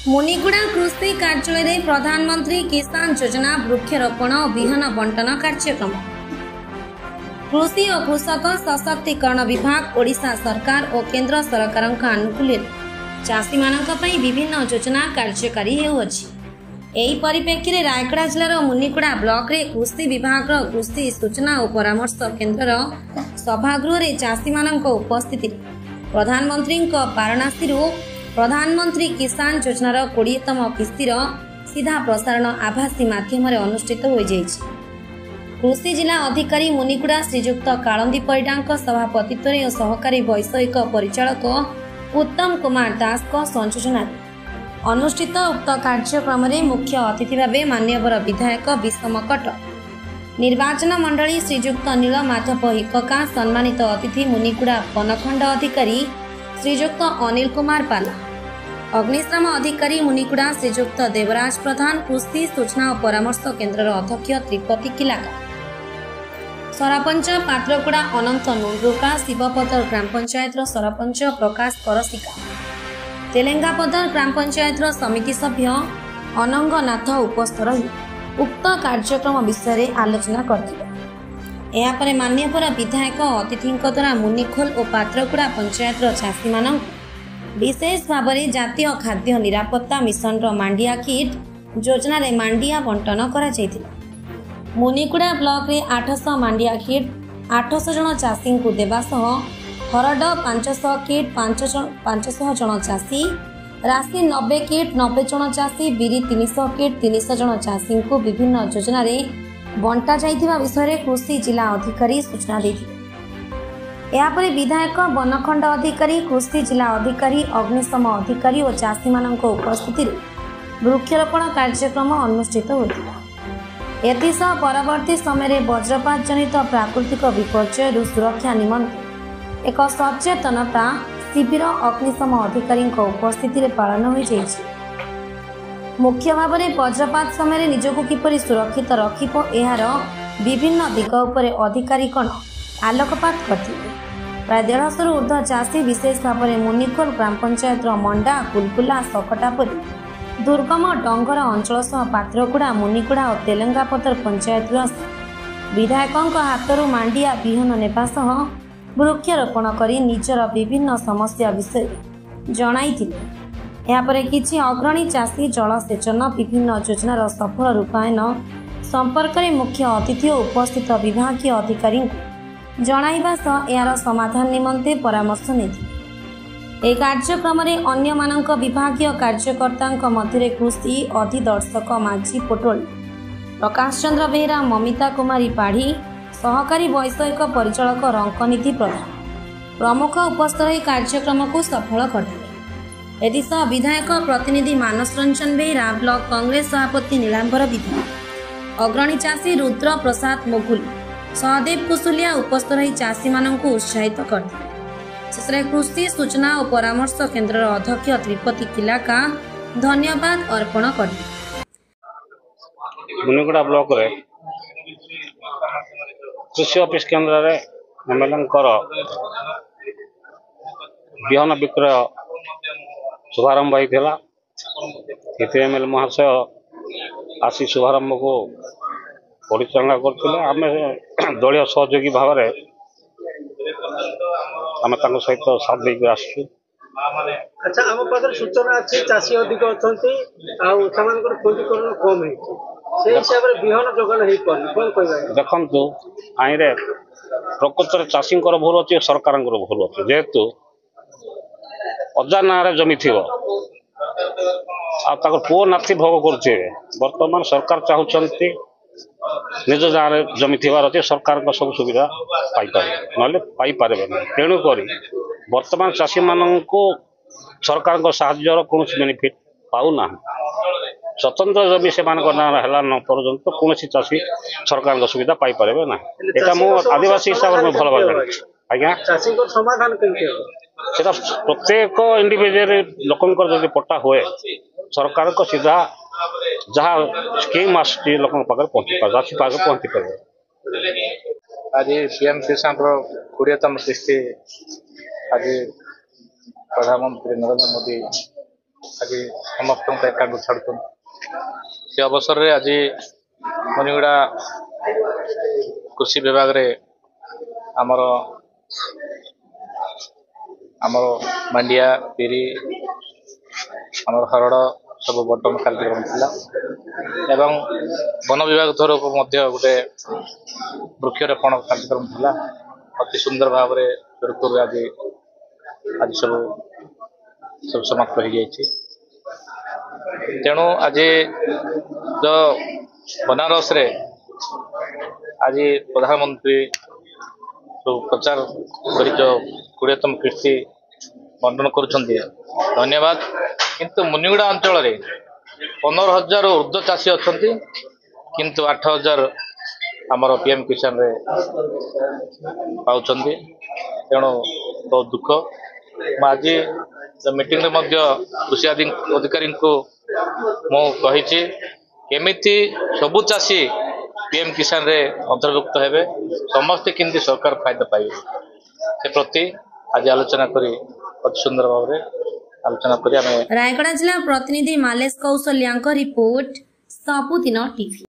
मुनिगुड़ा कृषि कार्यालय प्रधानमंत्री किसान योजना वृक्षरोपण और विहन बंटन कार्यक्रम। कृषि और कृषक सशक्तिकरण विभाग ओडिशा सरकार और केंद्र सरकार आनुकूल्य चाषी मानक पई विभिन्न योजना कार्यकारी हेउछि। एही परिप्रेक्षी रे रायगड़ा जिलार मुनिगुड़ा ब्लॉक रे कृषि विभाग कृषि सूचना और परामर्श केन्द्र सभागृह रे चाषी मानक उपस्थिति प्रधानमंत्री वाराणसी प्रधानमंत्री किसान योजनार 20तम किस्तिर सीधा प्रसारण आभासी माध्यम अनुष्ठित हो जाइछि। कृषि जिला अधिकारी मुनिगुड़ा श्रीजुक्त कालंदी परिडा सभापतित्व और सहकारी वैषयिक परिचालक उत्तम कुमार दास संयोजन अनुष्ठित उक्त कार्यक्रम में मुख्य अतिथि भाव मान्यवर विधायक विषम कट निर्वाचन मंडली श्रीजुक्त नीलमाधव हिक्का सम्मानित अतिथि मुनिगुड़ा वनखंड अधिकारी श्रीजुक्त अनिल कुमार पाला अग्निशम अधिकारी मुनिगुड़ा श्रीजुक्त देवराज प्रधान कृषि सूचना और परामर्श केन्द्र अध्यक्ष त्रिपति किलाका सरपंच पात्रकुड़ा अनंत नुंड्रुका शिवपदर ग्राम पंचायत सरपंच प्रकाश करसिका तेलेंगापदर ग्राम पंचायत समिति सभ्य अनंगनाथ उपस्थित रही उक्त कार्यक्रम विषय आलोचना करथिले। यापर मान्यवर विधायक अतिथि द्वारा मुनिखोल और पात्रकुड़ा पंचायत चाषी मानक विशेष भाव में जातीय खाद्य निरापत्ता मिशन मांडिया किट योजना रे मांडिया बंटन करा जायथिला। मुनिगुड़ा ब्लॉक रे 800 मांडिया किट 800 जन चाषी को देवा सह हरड 500 किट 500 जन चाषी राशि 90 किट 90 जन चाषी बिरी 300 किट 300 जन चाषी को विभिन्न योजना रे बंटा जाइथिबा विषय कृषि जिला अधिकारी सूचना देथिले। यापर विधायक वनखंड अधिकारी कृषि जिला अधिकारी अग्निशम अधिकारी और चाषी मानक उपस्थिति वृक्षरोपण कार्यक्रम अनुष्ठित होता। एथिसह परवर्ती समय वज्रपात जनित प्राकृतिक विपर्यय सुरक्षा निमंते एक सचेतनता शिविर अग्निशम अधिकारी उपस्थिति पालन हो जाइछि। मुख्य भाव में वज्रपात समय निजक किपरि सुरक्षित रखिब एहार विभिन्न दिग उपर अधिकारी आलोकपात करथिले। प्राय 150 ऊर्ध्व चाषी विशेष भाव में मुनिखोल ग्राम पंचायत मंडा कुलकुला सकटापुरी दुर्गम डंगर अंचल सह पात्रकुड़ा मुनिगुड़ा और तेलेंगापदर पंचायत विधायकों हाथों मांडिया विहन नेबा सह वृक्षरोपण कर निजर विभिन्न समस्या विषय जणाइथिले। यापर किछि अग्रणी चाषी जलसेचन विभिन्न योजनार सफल रूपायन संपर्क में मुख्य अतिथि उपस्थित विभागीय अधिकारी जणाइबा सह यार समाधान निमंते परामर्श नेथिले। ए कार्यक्रम में अन्य मानक विभागीय कार्यकर्ता मध्य कृषि अधिदर्शक माझी पोटोल प्रकाश चंद्र बेहरा ममिता कुमारी पाढ़ी सहकारी वैषयिक परिचालक रंकनीति प्रधान प्रमुख उपस्थित रही कार्यक्रम को सफल करथिले। एथिसह विधायक प्रतिनिधि मानस रंजन बेहरा ब्लॉक कांग्रेस सभापति नीलांबर विधि अग्रणी चाषी रुद्र प्रसाद मुगुल सहदेव कुशुलिया उपस्थित रही चाषी मानक उत्साहित करथिले। शेषे कृषि सूचना और परामर्श केन्द्र अध्यक्ष त्रिपति किलाका धन्यवाद अर्पण करथिले। मुनिगुड़ा ब्लॉक रे कृषि ऑफिस केन्द्र रे एमएलए बिहन विक्रय शुभारंभ होता। इतने एमएलए महाशय आसी शुभारंभ को परिचालना करते आम दलीय सहयोगी भाव में आम सहित साथ देकर आसु। अच्छा आम पाखे सूचना अच्छी चाषी अधिक अच्छा पंजीकरण कम से हिसाब से विहन जोगान देखु आई प्रकृत चाषी भूल अच्छे सरकार भूल अच्छे जेहेतु अजा ना जमी थी पुओ नाती भोग कर बर्तमान सरकार चाहते निज गाँव में जमी थीबार अच्छे सरकार सब सुविधा पाइपर ना तेणुक बर्तमान चाषी मान सरकार साहाय्य कौन बेनिफिट पाऊना स्वतंत्र जमी से ना पर्यंत कौन चाषी सरकार सुविधा पाइपर ना यहाँ मुझे आदिवासी हिसाब से भल भाव आज्ञा समाधान प्रत्येक इंडिविजुअल लोकंर जब पट्टा हुए सरकार को सीधा जहाँ स्कीम आसुची लोक पहुंची चाषी पाखे पहुंची पार। आज पीएम किसान 20तम किस्ती आज प्रधानमंत्री नरेंद्र मोदी आज समस्त एकांत छाड़ुन से अवसर में आज मुनिगुड़ा कृषि विभाग रे आमर आमर मांडिया पिरी आमर हरड़ सब बटन कार्यक्रम था एवं वन विभाग तरफ गोटे वृक्षरोपण कार्यक्रम था अति सुंदर भाव में सुरखुर आज आज सब समाप्त हो जाए। तेणु आज जो बनारस रे आज प्रधानमंत्री प्रचार कर 20तम कृषि बंटन कर धन्यवाद। किंतु मुनिगुड़ा अंचल 15,000 ऊर्ध्व चाषी अच्छा किंतु 8,000 आमर पीएम किसान रे पाँच तेणु बहुत दुख आज मीटिंग में कृषि अधिकारी को मुझे केमिति सबु चाषी पीएम किसान रे अंतर्भुक्त हेबे समस्ते किंतु सरकार फायदा पाइबे से प्रति आज आलोचना करी अति सुंदर भाव में आलोचना करी। रायगड़ा जिला प्रतिनिधि मालेश कौशल्या रिपोर्ट सबुदिन टीवी।